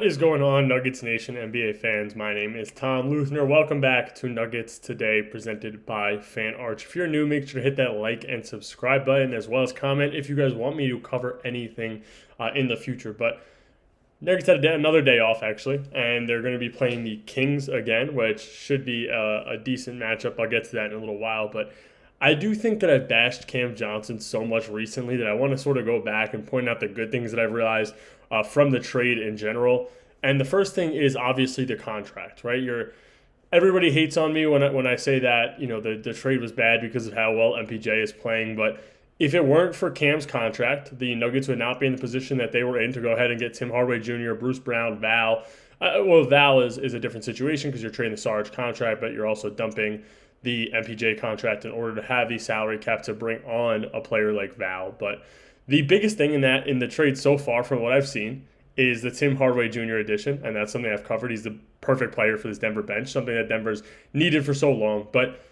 What is going on, Nuggets Nation NBA fans? My name is Tom Leuthner. Welcome back to Nuggets Today, presented by Fan Arch. If you're new, make sure to hit that like and subscribe button, as well as comment if you guys want me to cover anything in the future. But Nuggets had another day off, actually, and they're going to be playing the Kings again, which should be a decent matchup. I'll get to that in a little while, but I do think that I've bashed Cam Johnson so much recently that I want to sort of go back and point out the good things that I've realized from the trade in general. And the first thing is obviously the contract, right? Everybody hates on me when I say that the trade was bad because of how well MPJ is playing, but if it weren't for Cam's contract, the Nuggets would not be in the position that they were in to go ahead and get Tim Hardaway Jr., Bruce Brown, Val. Val is a different situation because you're trading the Sarge contract, but you're also dumping the MPJ contract in order to have the salary cap to bring on a player like Val. But the biggest thing in the trade so far, from what I've seen, is the Tim Hardaway Jr. addition, and that's something I've covered. He's the perfect player for this Denver bench, something that Denver's needed for so long. But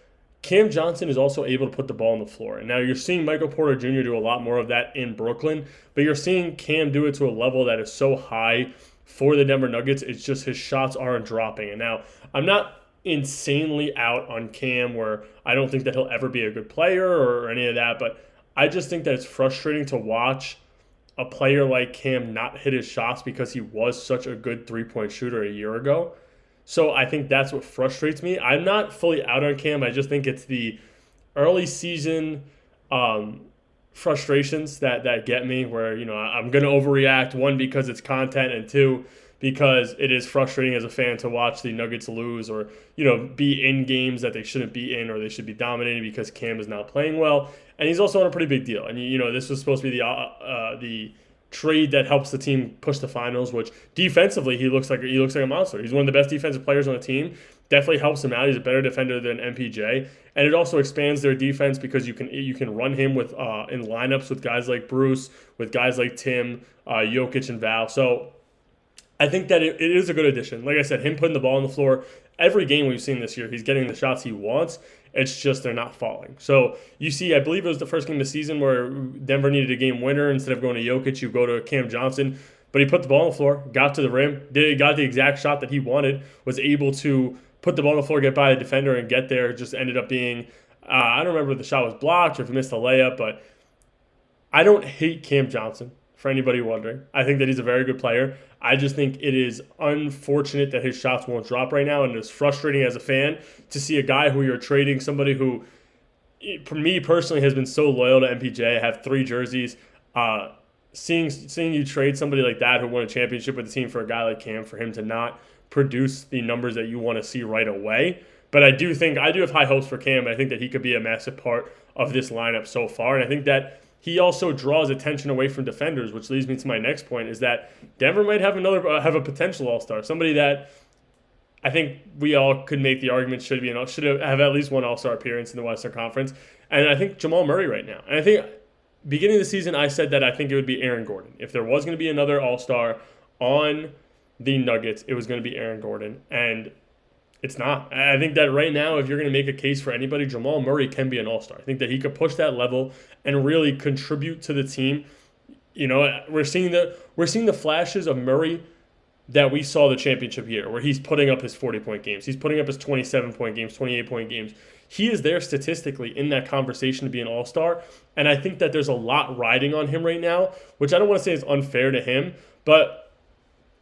Cam Johnson is also able to put the ball on the floor. And now you're seeing Michael Porter Jr. do a lot more of that in Brooklyn, but you're seeing Cam do it to a level that is so high for the Denver Nuggets. It's just his shots aren't dropping. And now I'm not insanely out on Cam where I don't think that he'll ever be a good player or any of that, but I just think that it's frustrating to watch a player like Cam not hit his shots because he was such a good three-point shooter a year ago. So I think that's what frustrates me. I'm not fully out on Cam. I just think it's the early season frustrations that get me where, I'm going to overreact, one, because it's content, and two, because it is frustrating as a fan to watch the Nuggets lose or, be in games that they shouldn't be in or they should be dominating because Cam is not playing well. And he's also on a pretty big deal. And, this was supposed to be the trade that helps the team push the finals, which defensively he looks like a monster. He's one of the best defensive players on the team. Definitely helps him out. He's a better defender than MPJ, and it also expands their defense because you can run him with in lineups with guys like Bruce, with guys like Tim, Jokic, and Val. So I think that it is a good addition. Like I said, him putting the ball on the floor every game we've seen this year, he's getting the shots he wants. It's just they're not falling. So you see, I believe it was the first game of the season where Denver needed a game winner. Instead of going to Jokic, you go to Cam Johnson. But he put the ball on the floor, got to the rim, got the exact shot that he wanted, was able to put the ball on the floor, get by the defender, and get there. Just ended up being, I don't remember if the shot was blocked or if he missed a layup, but I don't hate Cam Johnson, for anybody wondering. I think that he's a very good player. I just think it is unfortunate that his shots won't drop right now, and it's frustrating as a fan to see a guy who you're trading, somebody who, for me personally, has been so loyal to MPJ. I have 3 jerseys. Seeing you trade somebody like that who won a championship with the team for a guy like Cam, for him to not produce the numbers that you want to see right away. But I do have high hopes for Cam. I think that he could be a massive part of this lineup so far, and I think that he also draws attention away from defenders, which leads me to my next point, is that Denver might have have a potential all-star, somebody that I think we all could make the argument should have at least one all-star appearance in the Western Conference, and I think Jamal Murray right now. And I think beginning of the season I said that I think it would be Aaron Gordon. If there was going to be another all-star on the Nuggets, it was going to be Aaron Gordon, and it's not. I think that right now, if you're going to make a case for anybody, Jamal Murray can be an all-star. I think that he could push that level and really contribute to the team. We're seeing the flashes of Murray that we saw the championship year, where he's putting up his 40-point games. He's putting up his 27-point games, 28-point games. He is there statistically in that conversation to be an all-star, and I think that there's a lot riding on him right now, which I don't want to say is unfair to him, but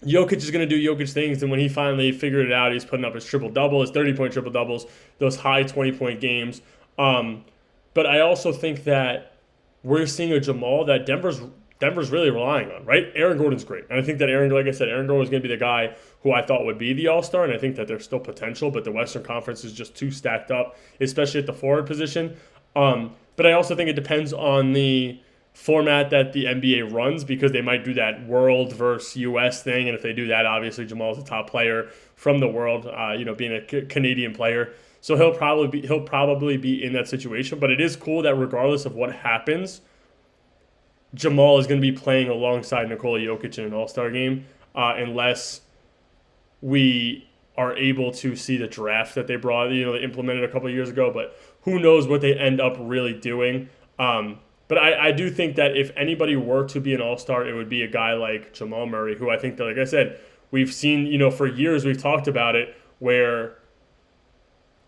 Jokic is going to do Jokic things, and when he finally figured it out, he's putting up his triple-double, his 30-point triple-doubles, those high 20-point games. But I also think that we're seeing a Jamal that Denver's really relying on, right? Aaron Gordon's great. And I think that like I said, Aaron Gordon was going to be the guy who I thought would be the all-star, and I think that there's still potential, but the Western Conference is just too stacked up, especially at the forward position. But I also think it depends on the format that the NBA runs, because they might do that world versus US thing, and if they do that, obviously Jamal's a top player from the world, being a Canadian player, so he'll probably be in that situation. But it is cool that regardless of what happens, Jamal is going to be playing alongside Nikola Jokic in an All-Star game, unless we are able to see the draft that they brought, they implemented a couple of years ago. But who knows what they end up really doing. But I do think that if anybody were to be an all-star, it would be a guy like Jamal Murray, who I think that, like I said, we've seen, for years we've talked about it, where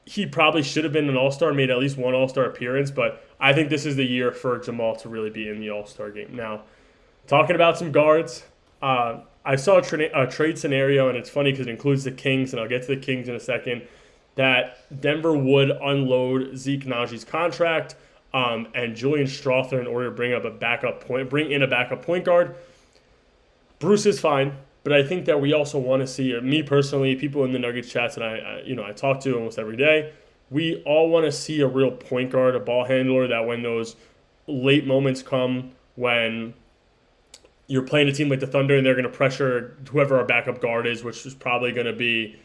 he probably should have been an All-Star, made at least one All-Star appearance, but I think this is the year for Jamal to really be in the All-Star game. Now, talking about some guards, I saw a trade scenario, and it's funny because it includes the Kings, and I'll get to the Kings in a second, that Denver would unload Zeke Najee's contract and Julian Strawther in order to bring in a backup point guard. Bruce is fine, but I think that we also want to see, me personally, people in the Nuggets chats that I talk to almost every day, we all want to see a real point guard, a ball handler that when those late moments come, when you're playing a team like the Thunder and they're going to pressure whoever our backup guard is, which is probably going to be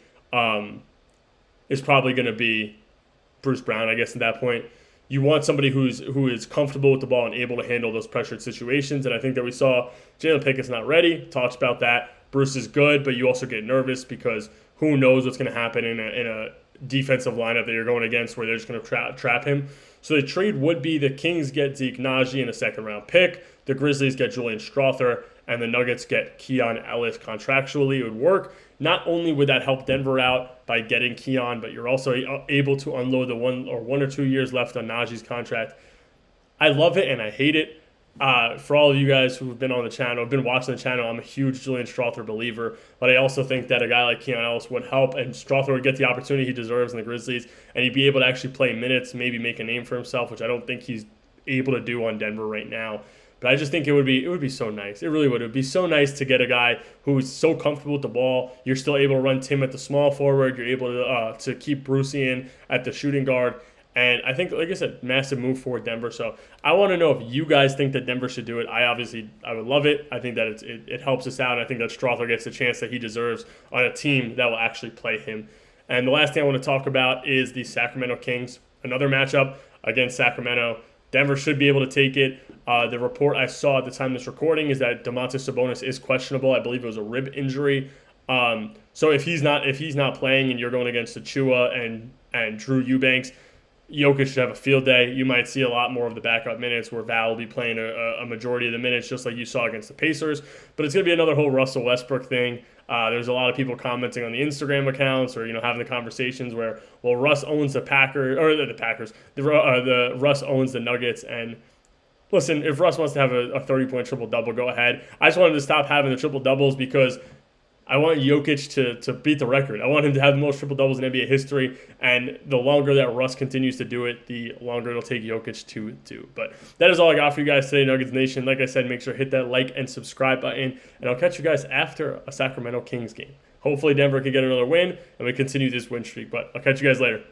Bruce Brown, I guess, at that point. You want somebody who is comfortable with the ball and able to handle those pressured situations. And I think that we saw Jalen Pickett's not ready. Talks about that. Bruce is good, but you also get nervous because who knows what's going to happen in a defensive lineup that you're going against where they're just going to trap him. So the trade would be the Kings get Zeke Najee in a second-round pick, the Grizzlies get Julian Strawther, and the Nuggets get Keon Ellis contractually. It would work. Not only would that help Denver out by getting Keon, but you're also able to unload the 1 or 2 years left on Najee's contract. I love it and I hate it. For all of you guys who've been on the channel, been watching the channel, I'm a huge Julian Strawther believer, but I also think that a guy like Keon Ellis would help, and Strawther would get the opportunity he deserves in the Grizzlies, and he'd be able to actually play minutes, maybe make a name for himself, which I don't think he's able to do on Denver right now. But I just think it would be so nice. It really would. It would be so nice to get a guy who's so comfortable with the ball. You're still able to run Tim at the small forward. You're able to keep Brucey in at the shooting guard. And I think, like I said, massive move for Denver. So I want to know if you guys think that Denver should do it. I would love it. I think that it helps us out. I think that Strawther gets the chance that he deserves on a team that will actually play him. And the last thing I want to talk about is the Sacramento Kings. Another matchup against Sacramento. Denver should be able to take it. The report I saw at the time of this recording is that Domantas Sabonis is questionable. I believe it was a rib injury. So if he's not playing and you're going against Achua and Drew Eubanks, Jokic should have a field day. You might see a lot more of the backup minutes where Val will be playing a majority of the minutes, just like you saw against the Pacers. But it's going to be another whole Russell Westbrook thing. There's a lot of people commenting on the Instagram accounts or having the conversations where, well, Russ owns the Packers or the Packers. The Russ owns the Nuggets. And listen, if Russ wants to have a 30-point triple-double, go ahead. I just want him to stop having the triple-doubles because I want Jokic to beat the record. I want him to have the most triple-doubles in NBA history, and the longer that Russ continues to do it, the longer it'll take Jokic to do. But that is all I got for you guys today, Nuggets Nation. Like I said, make sure to hit that like and subscribe button, and I'll catch you guys after a Sacramento Kings game. Hopefully Denver can get another win, and we continue this win streak, but I'll catch you guys later.